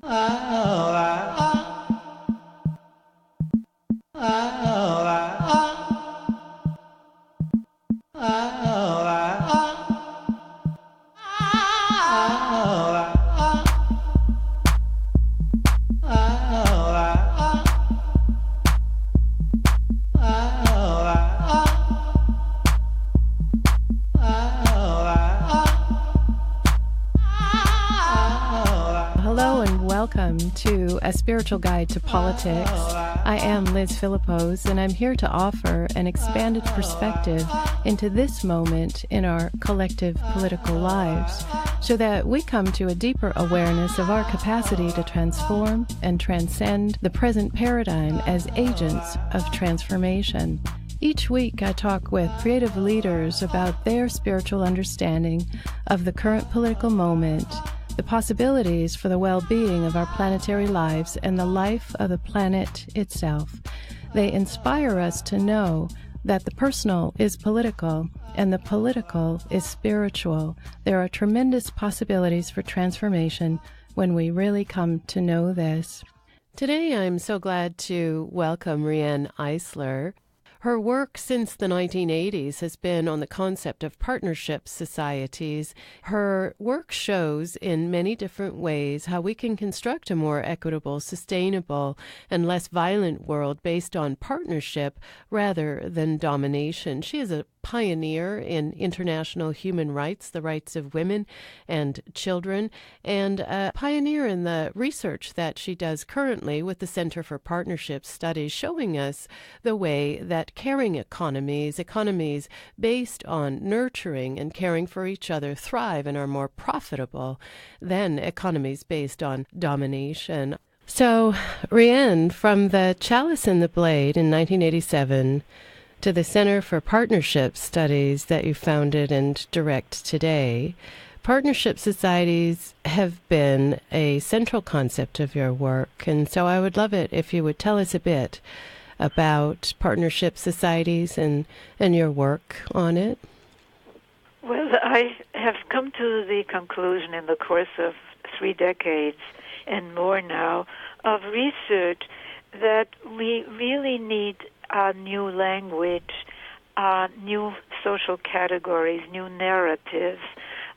Hello and welcome to A Spiritual Guide to Politics. I am Liz Philippos, and I'm here to offer an expanded perspective into this moment in our collective political lives so that we come to a deeper awareness of our capacity to transform and transcend the present paradigm as agents of transformation. Each week, I talk with creative leaders about their spiritual understanding of the current political moment, the possibilities for the well-being of our planetary lives, and the life of the planet itself. They inspire us to know that the personal is political and the political is spiritual. There are tremendous possibilities for transformation when we really come to know this. Today, I'm so glad to welcome Riane Eisler. Her work since the 1980s has been on the concept of partnership societies. Her work shows in many different ways how we can construct a more equitable, sustainable, and less violent world based on partnership rather than domination. She is a pioneer in international human rights, the rights of women and children, and a pioneer in the research that she does currently with the Center for Partnership Studies, showing us the way that caring economies based on nurturing and caring for each other, thrive and are more profitable than economies based on domination. So, Riane, from the Chalice and the Blade in 1987 to the Center for Partnership Studies that you founded and direct today, partnership societies have been a central concept of your work. And so I would love it if you would tell us a bit about partnership societies and your work on it. Well, I have come to the conclusion in the course of 3 decades and more now of research that we really need a new language, new social categories, new narratives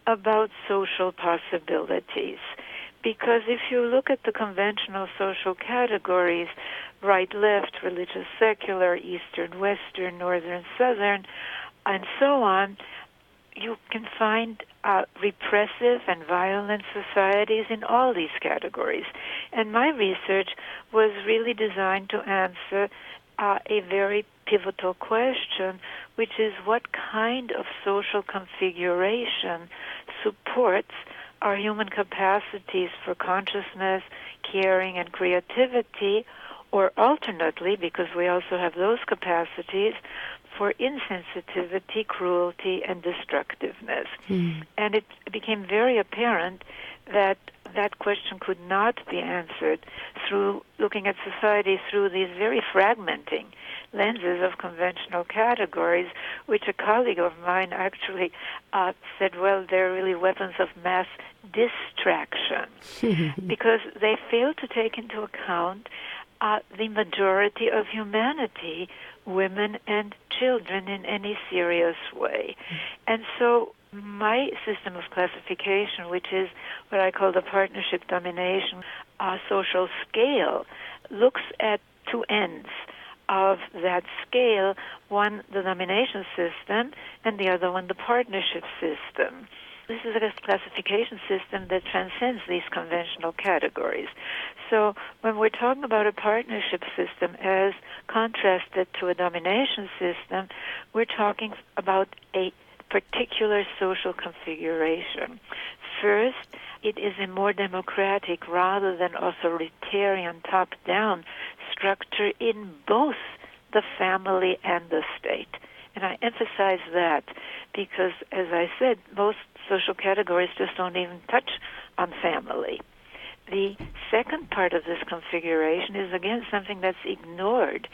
about social possibilities. Because if you look at the conventional social categories, right, left, religious, secular, Eastern, Western, Northern, Southern, and so on, you can find repressive and violent societies in all these categories. And my research was really designed to answer a very pivotal question, which is what kind of social configuration supports our human capacities for consciousness, caring, and creativity, or alternately, because we also have those capacities, for insensitivity, cruelty, and destructiveness. And it became very apparent that that question could not be answered through looking at society through these very fragmenting lenses of conventional categories, which a colleague of mine actually said, well, they're really weapons of mass distraction, because they fail to take into account the majority of humanity, women and children, in any serious way. And so my system of classification, which is what I call the partnership domination social scale, looks at 2 ends of that scale, one the domination system and the other one the partnership system. This is a classification system that transcends these conventional categories. So when we're talking about a partnership system as contrasted to a domination system, we're talking about a particular social configuration. First, it is a more democratic rather than authoritarian top-down structure in both the family and the state. And I emphasize that because, as I said, most social categories just don't even touch on family. The second part of this configuration is, again, something that's ignored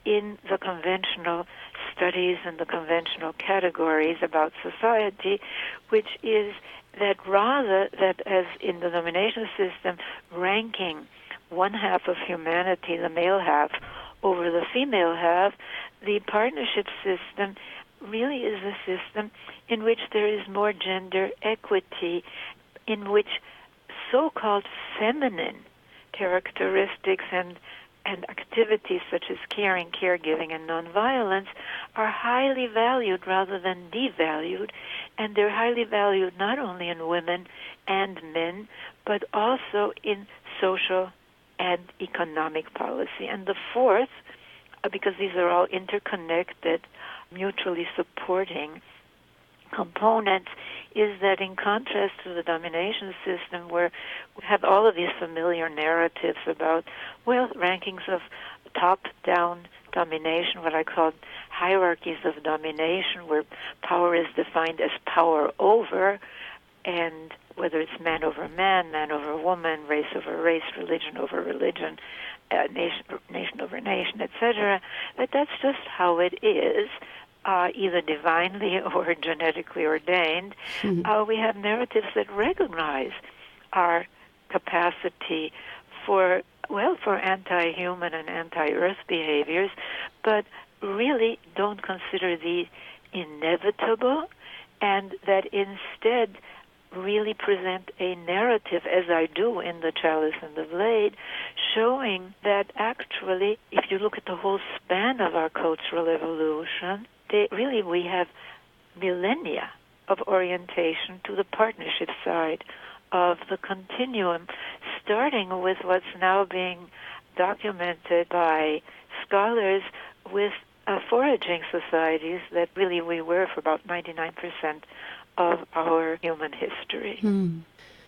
in the conventional studies and the conventional categories about society, which is that rather that as in the domination system, ranking one half of humanity, the male half, over the female half, the partnership system really is a system in which there is more gender equity, in which so-called feminine characteristics and activities such as caring, caregiving, and nonviolence are highly valued rather than devalued, and they're highly valued not only in women and men, but also in social and economic policy. And the fourth, because these are all interconnected, mutually supporting components, is that in contrast to the domination system where we have all of these familiar narratives about, well, rankings of top-down domination, what I call hierarchies of domination, where power is defined as power over, and whether it's man over man, man over woman, race over race, religion over religion, nation over nation, etc., that that's just how it is. Either divinely or genetically ordained, we have narratives that recognize our capacity for anti-human and anti-earth behaviors, but really don't consider these inevitable, and that instead really present a narrative, as I do in The Chalice and the Blade, showing that actually, if you look at the whole span of our cultural evolution, we have millennia of orientation to the partnership side of the continuum, starting with what's now being documented by scholars with foraging societies that really we were for about 99% of our human history.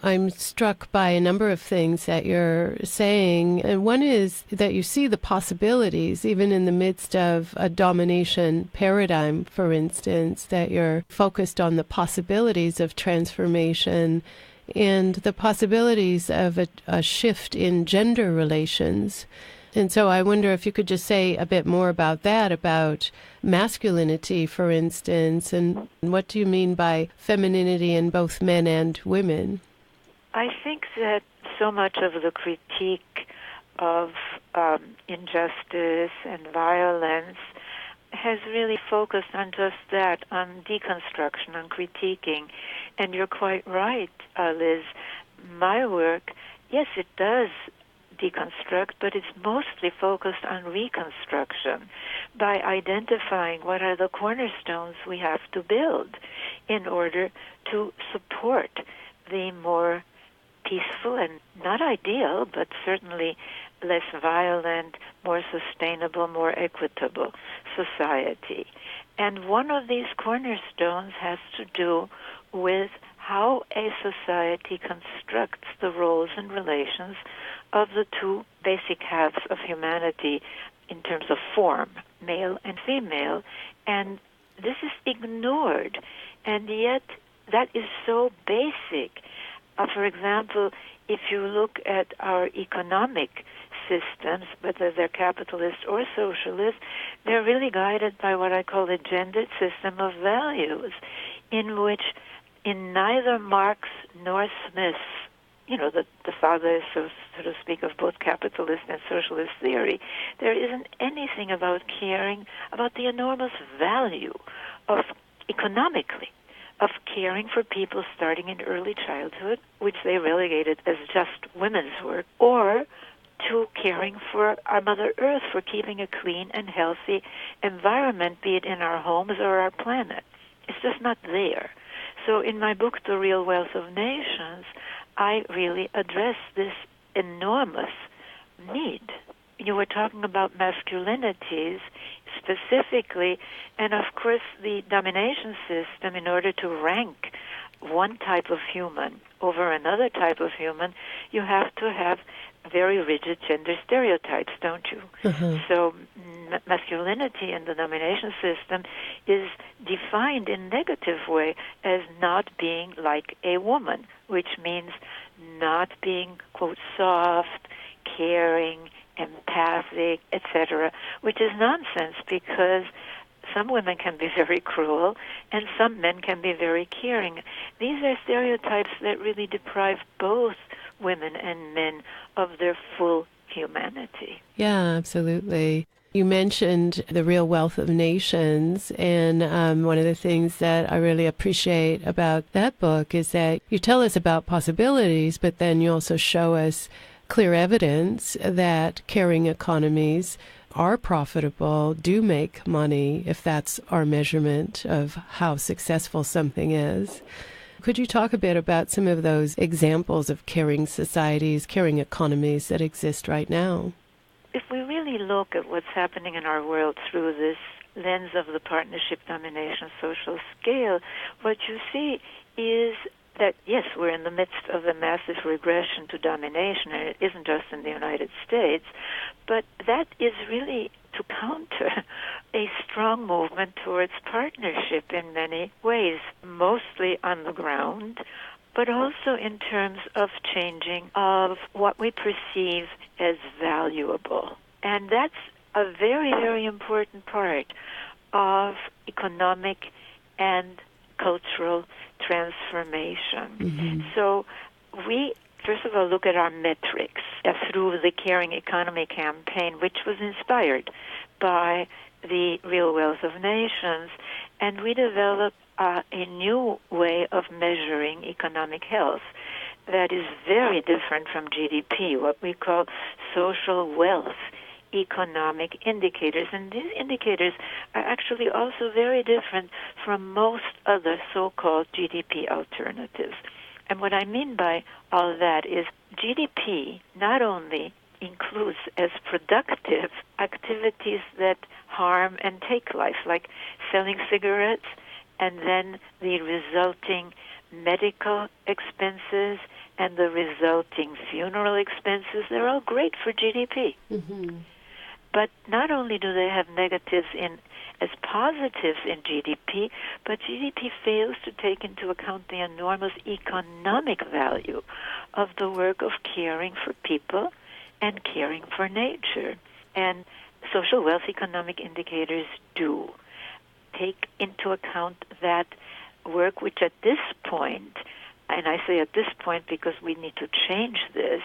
I'm struck by a number of things that you're saying, and one is that you see the possibilities, even in the midst of a domination paradigm, for instance, that you're focused on the possibilities of transformation and the possibilities of a shift in gender relations. And so I wonder if you could just say a bit more about that, about masculinity, for instance, and what do you mean by femininity in both men and women? I think that so much of the critique of injustice and violence has really focused on just that, on deconstruction, on critiquing. And you're quite right, Liz. My work, yes, it does deconstruct, but it's mostly focused on reconstruction by identifying what are the cornerstones we have to build in order to support the more peaceful and not ideal, but certainly less violent, more sustainable, more equitable society. And one of these cornerstones has to do with how a society constructs the roles and relations of the two basic halves of humanity in terms of form, male and female. And this is ignored, and yet that is so basic. For example, if you look at our economic systems, whether they're capitalist or socialist, they're really guided by what I call a gendered system of values, in which in neither Marx nor Smith's, the fathers, so to speak, of both capitalist and socialist theory, there isn't anything about caring about the enormous value of economically of caring for people starting in early childhood, which they relegated as just women's work, or to caring for our Mother Earth, for keeping a clean and healthy environment, be it in our homes or our planet. It's just not there. So in my book, The Real Wealth of Nations, I really address this enormous need. You were talking about masculinities specifically, and of course the domination system, in order to rank one type of human over another type of human, you have to have very rigid gender stereotypes, don't you? So masculinity in the domination system is defined in a negative way as not being like a woman, which means not being, quote, soft, caring, empathic, etc., which is nonsense because some women can be very cruel and some men can be very caring. These are stereotypes that really deprive both women and men of their full humanity. Yeah, absolutely. You mentioned The Real Wealth of Nations, and one of the things that I really appreciate about that book is that you tell us about possibilities, but then you also show us clear evidence that caring economies are profitable, do make money, if that's our measurement of how successful something is. Could you talk a bit about some of those examples of caring societies, caring economies that exist right now? If we really look at what's happening in our world through this lens of the partnership domination social scale, what you see is that, yes, we're in the midst of a massive regression to domination, and it isn't just in the United States, but that is really to counter a strong movement towards partnership in many ways, mostly on the ground, but also in terms of changing of what we perceive as valuable. And that's a very, very important part of economic and cultural transformation. Mm-hmm. So we, first of all, look at our metrics through the Caring Economy campaign, which was inspired by the Real Wealth of Nations, and we developed a new way of measuring economic health that is very different from GDP, what we call social wealth economic indicators. And these indicators are actually also very different from most other so-called GDP alternatives. And what I mean by all that is GDP not only includes as productive activities that harm and take life, like selling cigarettes, and then the resulting medical expenses and the resulting funeral expenses. They're all great for GDP. Mm-hmm. But not only do they have negatives as positives in GDP, but GDP fails to take into account the enormous economic value of the work of caring for people and caring for nature. And social wealth economic indicators do take into account that work, which at this point, and I say at this point because we need to change this,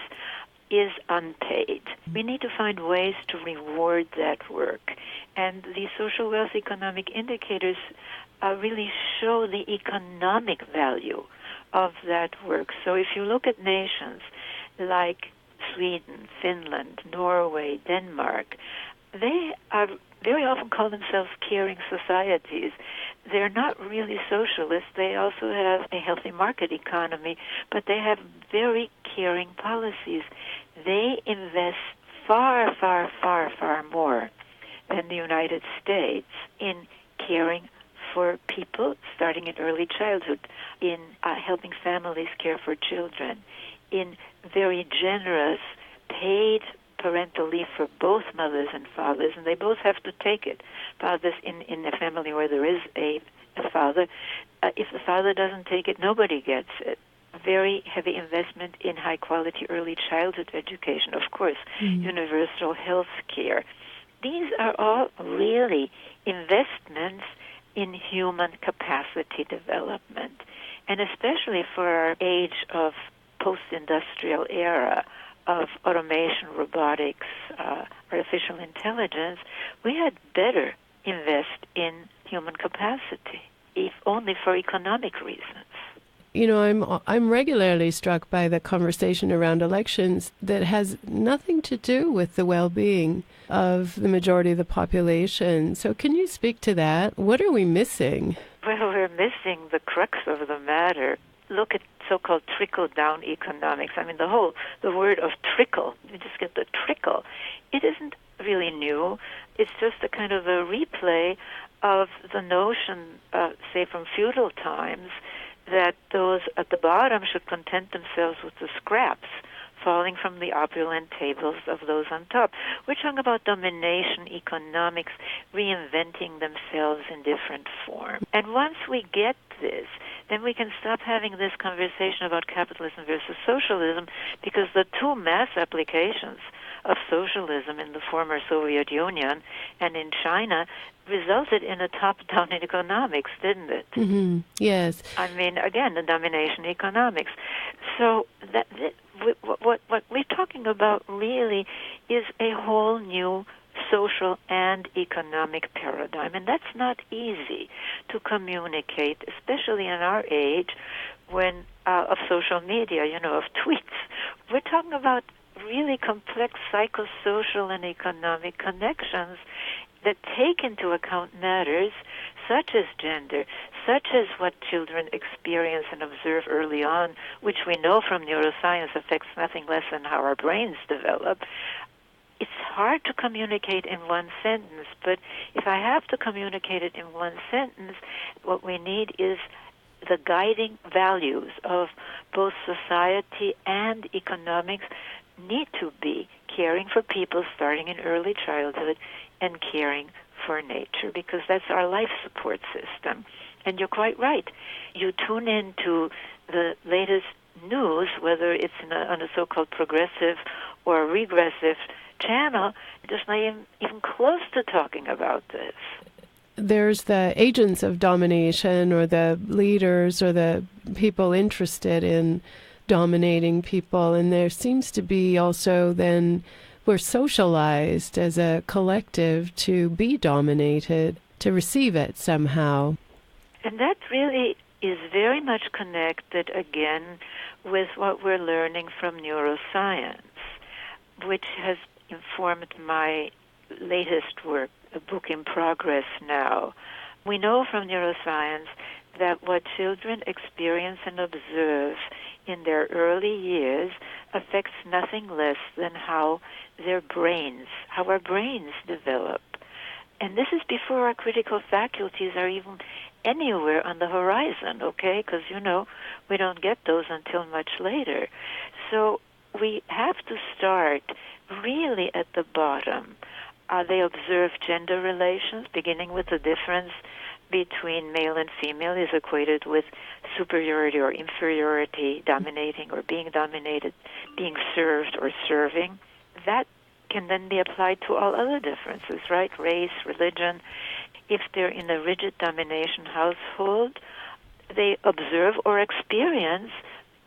is unpaid. We need to find ways to reward that work. And the social wealth economic indicators really show the economic value of that work. So if you look at nations like Sweden, Finland, Norway, Denmark, they are very often call themselves caring societies. They're not really socialist. They also have a healthy market economy, but they have very caring policies. They invest far, far, far, far more than the United States in caring for people, starting in early childhood, in helping families care for children, in very generous paid parental leave for both mothers and fathers, and they both have to take it. Fathers in a family where there is a father, if the father doesn't take it, nobody gets it. Very heavy investment in high-quality early childhood education, of course, universal health care. These are all really investments in human capacity development, and especially for our age of post-industrial era, of automation, robotics, artificial intelligence, we had better invest in human capacity, if only for economic reasons. You know, I'm regularly struck by the conversation around elections that has nothing to do with the well-being of the majority of the population. So can you speak to that? What are we missing? Well, we're missing the crux of the matter. Look at so-called trickle-down economics. I mean, the word of trickle, you just get the trickle. It isn't really new. It's just a kind of a replay of the notion, say, from feudal times, that those at the bottom should content themselves with the scraps falling from the opulent tables of those on top. We're talking about domination economics reinventing themselves in different forms. And once we get this, then we can stop having this conversation about capitalism versus socialism, because the two mass applications of socialism in the former Soviet Union and in China resulted in a top-down economics, didn't it? Mm-hmm. Yes. I mean, again, the domination economics. So what we're talking about really is a whole new social and economic paradigm, and that's not easy to communicate, especially in our age when of social media, of tweets. We're talking about really complex psychosocial and economic connections that take into account matters such as gender, such as what children experience and observe early on, which we know from neuroscience affects nothing less than how our brains develop. It's hard to communicate in one sentence, but if I have to communicate it in one sentence, what we need is the guiding values of both society and economics need to be caring for people starting in early childhood and caring for nature, because that's our life support system. And you're quite right. You tune into the latest news, whether it's on a so-called progressive or regressive channel, just not even close to talking about this. There's the agents of domination, or the leaders, or the people interested in dominating people, and there seems to be also then we're socialized as a collective to be dominated, to receive it somehow. And that really is very much connected, again, with what we're learning from neuroscience, which has informed my latest work, a book in progress now. We know from neuroscience that what children experience and observe in their early years affects nothing less than how our brains develop. And this is before our critical faculties are even anywhere on the horizon, okay? Because, we don't get those until much later. So we have to start really at the bottom. They observe gender relations, beginning with the difference between male and female is equated with superiority or inferiority, dominating or being dominated, being served or serving. That can then be applied to all other differences, right? Race, religion. If they're in a rigid domination household, they observe or experience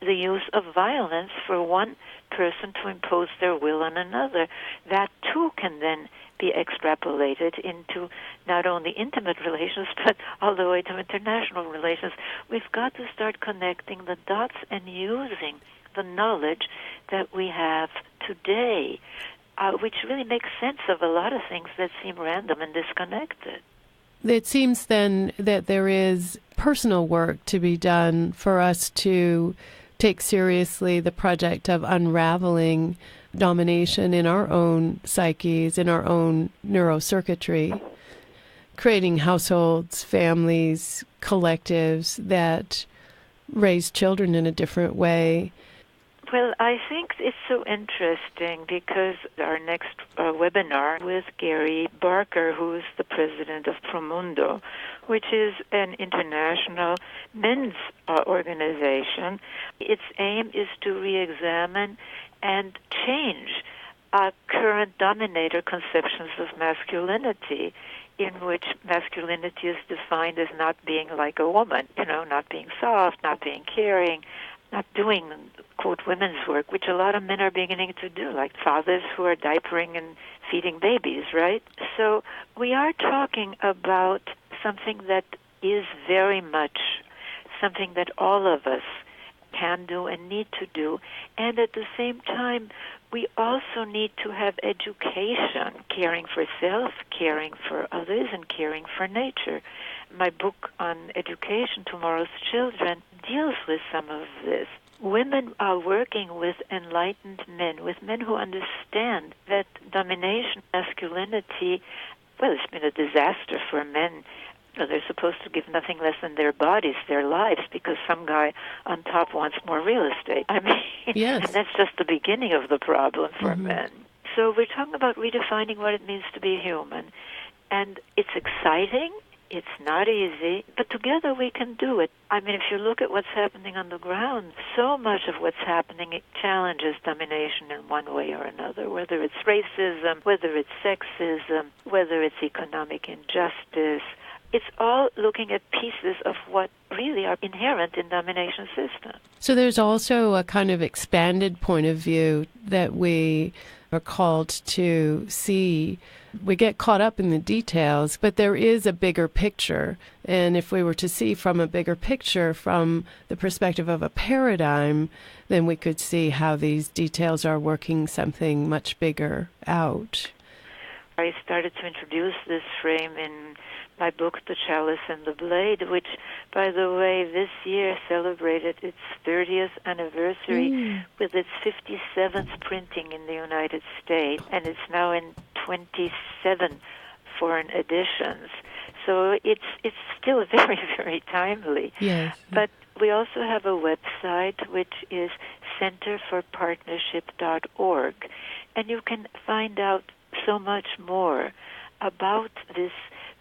the use of violence for one person to impose their will on another. That too can then be extrapolated into not only intimate relations, but all the way to international relations. We've got to start connecting the dots and using the knowledge that we have today, which really makes sense of a lot of things that seem random and disconnected. It seems then that there is personal work to be done for us to take seriously the project of unraveling domination in our own psyches, in our own neurocircuitry, creating households, families, collectives that raise children in a different way. Well, I think it's so interesting because our next webinar with Gary Barker, who is the president of Promundo, which is an international men's organization. Its aim is to re-examine and change current dominator conceptions of masculinity, in which masculinity is defined as not being like a woman, not being soft, not being caring, not doing, quote, women's work, which a lot of men are beginning to do, like fathers who are diapering and feeding babies, right? So we are talking about something that is very much something that all of us can do and need to do. And at the same time, we also need to have education, caring for self, caring for others, and caring for nature. My book on education, Tomorrow's Children, deals with some of this. Women are working with enlightened men, with men who understand that domination, masculinity, well, it's been a disaster for men. They're supposed to give nothing less than their bodies, their lives, because some guy on top wants more real estate. I mean, yes. And that's just the beginning of the problem for men. So we're talking about redefining what it means to be human. And it's exciting. It's not easy, but together we can do it. I mean, if you look at what's happening on the ground, so much of what's happening, it challenges domination in one way or another, whether it's racism, whether it's sexism, whether it's economic injustice. It's all looking at pieces of what really are inherent in domination systems. So there's also a kind of expanded point of view that we are called to see. We get caught up in the details, but there is a bigger picture. And if we were to see from a bigger picture, from the perspective of a paradigm, then we could see how these details are working something much bigger out. I started to introduce this frame in my book, The Chalice and the Blade, which, by the way, this year celebrated its 30th anniversary with its 57th printing in the United States, and it's now in 27 foreign editions. So it's still very, very timely. Yes. But we also have a website, which is centerforpartnership.org, and you can find out so much more about this.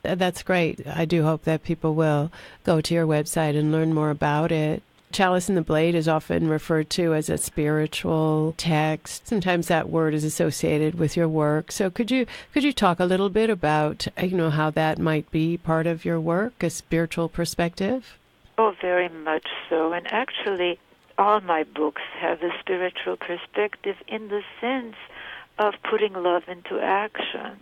That's great. I do hope that people will go to your website and learn more about it. Chalice and the Blade is often referred to as a spiritual text. Sometimes that word is associated with your work. So could you talk a little bit about, how that might be part of your work, a spiritual perspective? Oh, very much so. And actually, all my books have a spiritual perspective in the sense of putting love into action.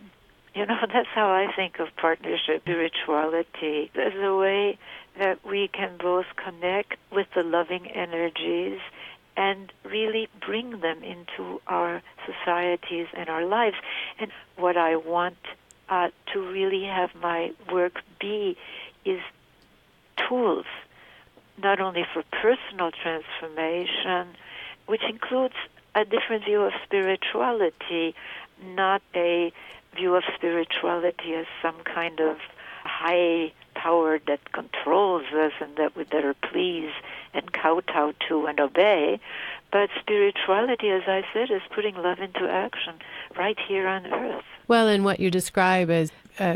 That's how I think of partnership spirituality as a way that we can both connect with the loving energies and really bring them into our societies and our lives. And what I want to really have my work be is tools, not only for personal transformation, which includes a different view of spirituality, not a view of spirituality as some kind of high power that controls us and that we better please and kowtow to and obey, but spirituality, as I said, is putting love into action right here on earth. Well, and what you describe as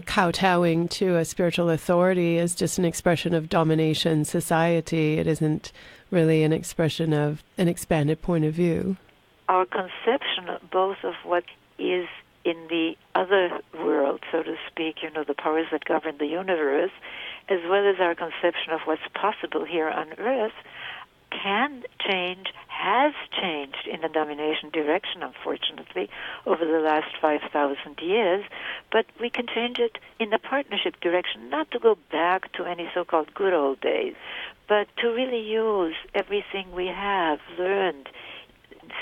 kowtowing to a spiritual authority is just an expression of domination society. It isn't really an expression of an expanded point of view. Our conception both of what is in the other world, so to speak, the powers that govern the universe, as well as our conception of what's possible here on Earth, can change, has changed in the domination direction, unfortunately, over the last 5,000 years, but we can change it in the partnership direction, not to go back to any so-called good old days, but to really use everything we have learned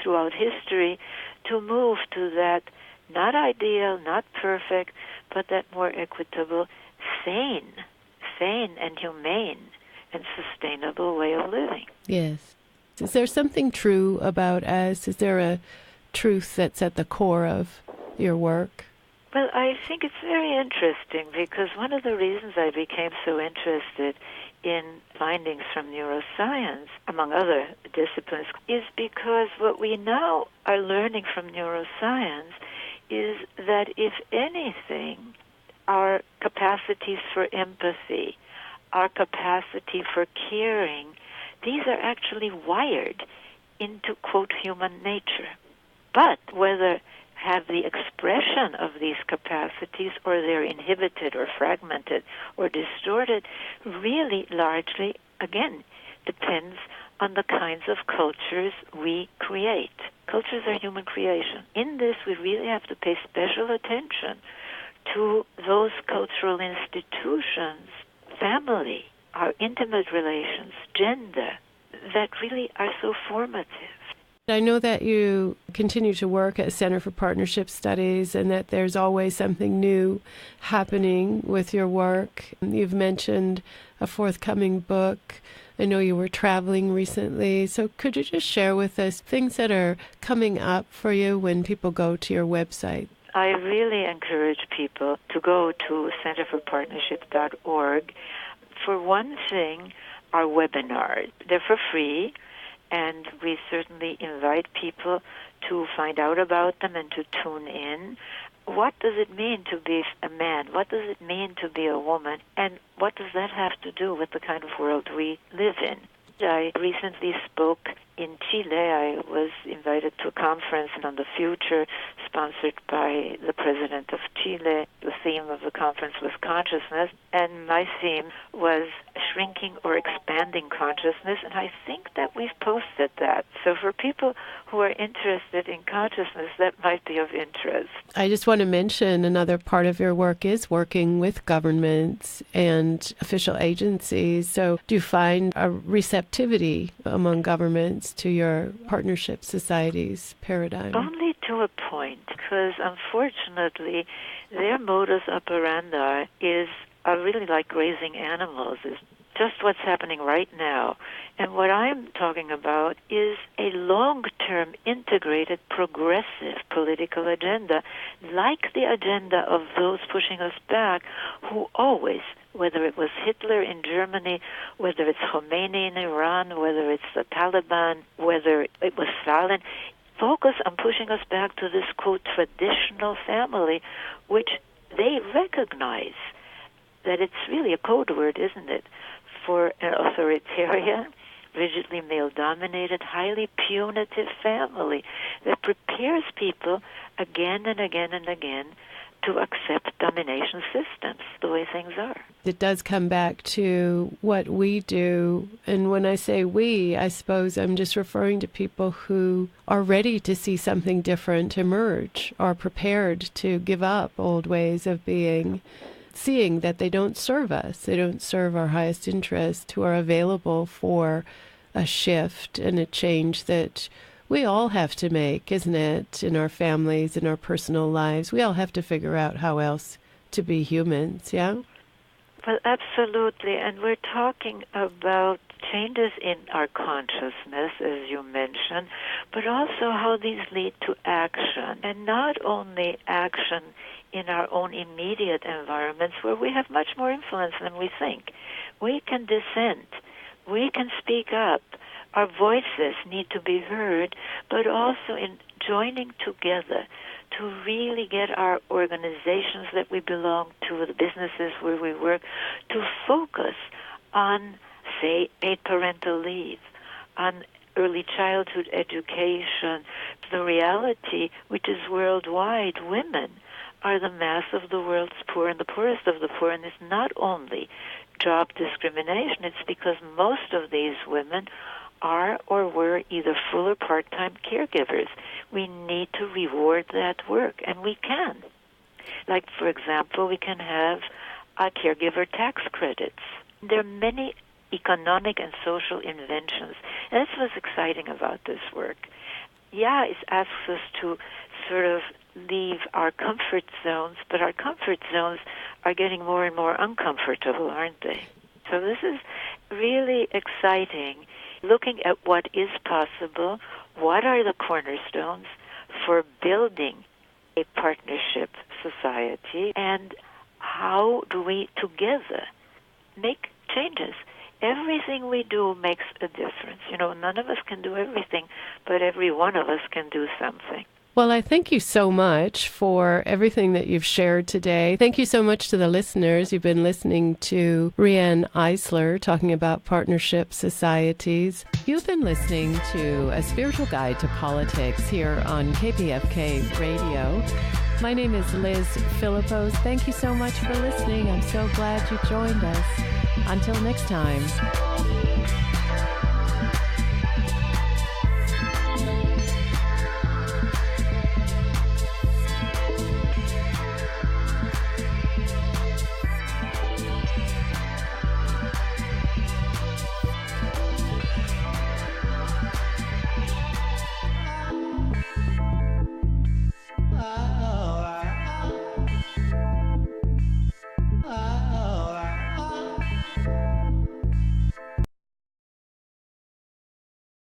throughout history to move to that not ideal, not perfect, but that more equitable, sane and humane and sustainable way of living. Yes. Is there something true about us? Is there a truth that's at the core of your work? Well, I think it's very interesting because one of the reasons I became so interested in findings from neuroscience, among other disciplines, is because what we now are learning from neuroscience is that, if anything, our capacities for empathy, our capacity for caring, these are actually wired into, quote, human nature. But whether have the expression of these capacities or they're inhibited or fragmented or distorted really largely, again, depends on the kinds of cultures we create. Cultures are human creation. In this, we really have to pay special attention to those cultural institutions, family, our intimate relations, gender, that really are so formative. I know that you continue to work at Center for Partnership Studies and that there's always something new happening with your work. You've mentioned a forthcoming book. I know you were traveling recently. So could you just share with us things that are coming up for you when people go to your website? I really encourage people to go to centerforpartnership.org. For one thing, our webinars. They're for free, and we certainly invite people to find out about them and to tune in. what does it mean to be a man? What does it mean to be a woman? And what does that have to do with the kind of world we live in? I recently spoke in Chile. I was invited to a conference on the future sponsored by the president of Chile. The theme of the conference was consciousness, and my theme was shrinking or expanding consciousness, and I think that we've posted that. So for people who are interested in consciousness, that might be of interest. I just want to mention another part of your work is working with governments and official agencies. So do you find a receptivity among governments to your partnership societies paradigm? Only to a point, because unfortunately their modus operandi is really like grazing animals, is just what's happening right now. And what I'm talking about is a long-term, integrated, progressive political agenda, like the agenda of those pushing us back, who always, whether it was Hitler in Germany, whether it's Khomeini in Iran, whether it's the Taliban, whether it was Stalin, focus on pushing us back to this, quote, traditional family, which they recognize that it's really a code word, isn't it, for an authoritarian, rigidly male-dominated, highly punitive family that prepares people again and again and again to accept domination systems the way things are. It does come back to what we do. And when I say we, I suppose I'm just referring to people who are ready to see something different emerge, are prepared to give up old ways of being, seeing that they don't serve us, they don't serve our highest interest, who are available for a shift and a change that we all have to make, isn't it, in our families, in our personal lives. We all have to figure out how else to be humans, yeah? Well, absolutely. And we're talking about changes in our consciousness, as you mentioned, but also how these lead to action. And not only action in our own immediate environments, where we have much more influence than we think. We can dissent. We can speak up. Our voices need to be heard, but also in joining together to really get our organizations that we belong to, the businesses where we work, to focus on, say, paid parental leave, on early childhood education. The reality, which is worldwide, women are the mass of the world's poor and the poorest of the poor, and it's not only job discrimination, it's because most of these women are or were either full or part-time caregivers. We need to reward that work, and we can. Like, for example, we can have caregiver tax credits. There are many economic and social inventions, and that's what's exciting about this work. Yeah, it asks us to sort of leave our comfort zones, but our comfort zones are getting more and more uncomfortable, aren't they? So this is really exciting, looking at what is possible, what are the cornerstones for building a partnership society, and how do we together make changes. Everything we do makes a difference. You know, none of us can do everything, but every one of us can do something. Well, I thank you so much for everything that you've shared today. Thank you so much to the listeners. You've been listening to Riane Eisler talking about partnership societies. You've been listening to A Spiritual Guide to Politics here on KPFK Radio. My name is Liz Philippos. Thank you so much for listening. I'm so glad you joined us. Until next time.